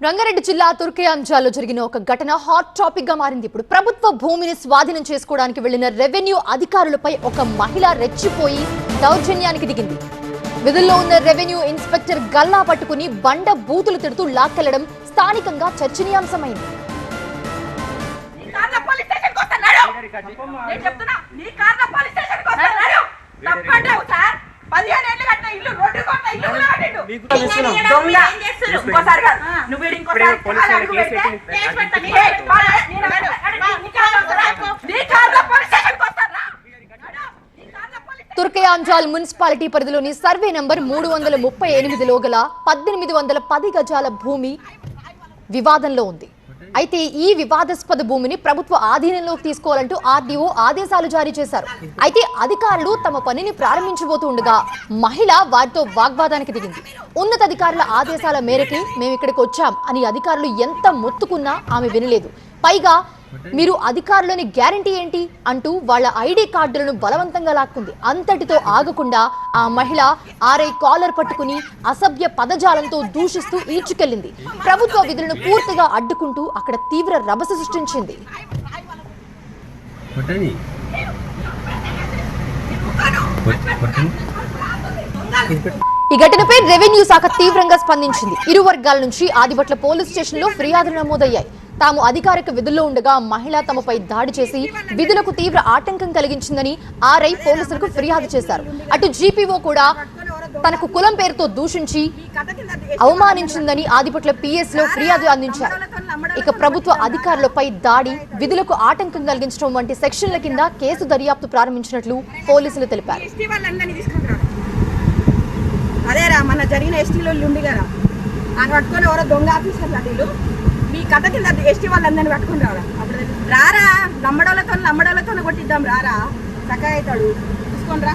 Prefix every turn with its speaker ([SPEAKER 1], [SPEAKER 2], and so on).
[SPEAKER 1] రంగారెడ్డి జిల్లా తుర్కయాంజాల్లో జరిగిన ఒక ఘటన హాట్ టాపిక్ గా మారింది. ఇప్పుడు ప్రభుత్వ భూమిని స్వాధీనం చేసుకోవడానికి వెళ్లిన రెవెన్యూ అధికారులపై ఒక మహిళ రెచ్చిపోయి దౌర్జన్యానికి దిగింది. విధుల్లో ఉన్న రెవెన్యూ ఇన్స్పెక్టర్ గల్లా పట్టుకుని బండ బూతులు తిడుతూ లాక్కెళ్లడం స్థానికంగా చర్చనీయాంశమైంది. తుర్కయాంజాల్ మున్సిపాలిటీ పరిధిలోని సర్వే నంబర్ 338లో గల 1810 గజాల భూమి వివాదంలో ఉంది. అయితే ఈ వివాదాస్పద భూమిని ప్రభుత్వ ఆధీనంలోకి తీసుకోవాలంటూ ఆర్డీఓ ఆదేశాలు జారీ చేశారు. అయితే అధికారులు తమ పనిని ప్రారంభించబోతూ ఉండగా మహిళ వారితో వాగ్వాదానికి దిగింది. ఉన్నతాధికారుల ఆదేశాల మేరకి మేము ఇక్కడికి వచ్చాం అని అధికారులు ఎంత మొత్తుకున్నా ఆమె వినలేదు. పైగా మీరు అధికారులని గ్యారంటీ ఏంటి అంటూ వాళ్ళ ఐడి కార్డులను బలవంతంగా లాక్కుంది. అంతటితో ఆగకుండా ఆ మహిళ ఆర్ఐ కాలర్ పట్టుకుని అసభ్య పదజాలంతో దూషిస్తూ ఈడ్చుకెళ్లింది. ప్రభుత్వ విధులను పూర్తిగా అడ్డుకుంటూ అక్కడ తీవ్ర రభస సృష్టించింది. ఈ ఘటనపై రెవెన్యూ శాఖ తీవ్రంగా స్పందించింది. ఇరు వర్గాల నుంచి ఆదిబట్ల పోలీస్ స్టేషన్లో ఫిర్యాదులు నమోదయ్యాయి. తాము అధికారిక విధుల్లో ఉండగా మహిళ తమపై దాడి చేసి విధులకు తీవ్ర ఆటంకం కలిగించిందని ఆర్ఐ పోలీసులకు ఫిర్యాదు చేశారు. అటు జీపీఓ కూడా తనకు కులం పేరుతో దూషించి అవమానించిందని ఆదిపట్ల పిఎస్ లో ఫిర్యాదు అందించారు. ఇక ప్రభుత్వ అధికారులపై దాడి, విధులకు ఆటంకం కలిగించడం వంటి సెక్షన్ల కింద కేసు దర్యాప్తు ప్రారంభించినట్లు పోలీసులు తెలిపారు.
[SPEAKER 2] అదేరా మన జరిగిన ఎస్టీలో ఉండి కదా ఆయన పట్టుకొని ఎవరో దొంగ ఆఫీసర్లు మీ కథ కింద ఎస్టీ వాళ్ళందరినీ పట్టుకుని రారా నమ్మడాలతో కొట్టిద్దాం రారా చక్కగా అవుతాడు తీసుకొని రా.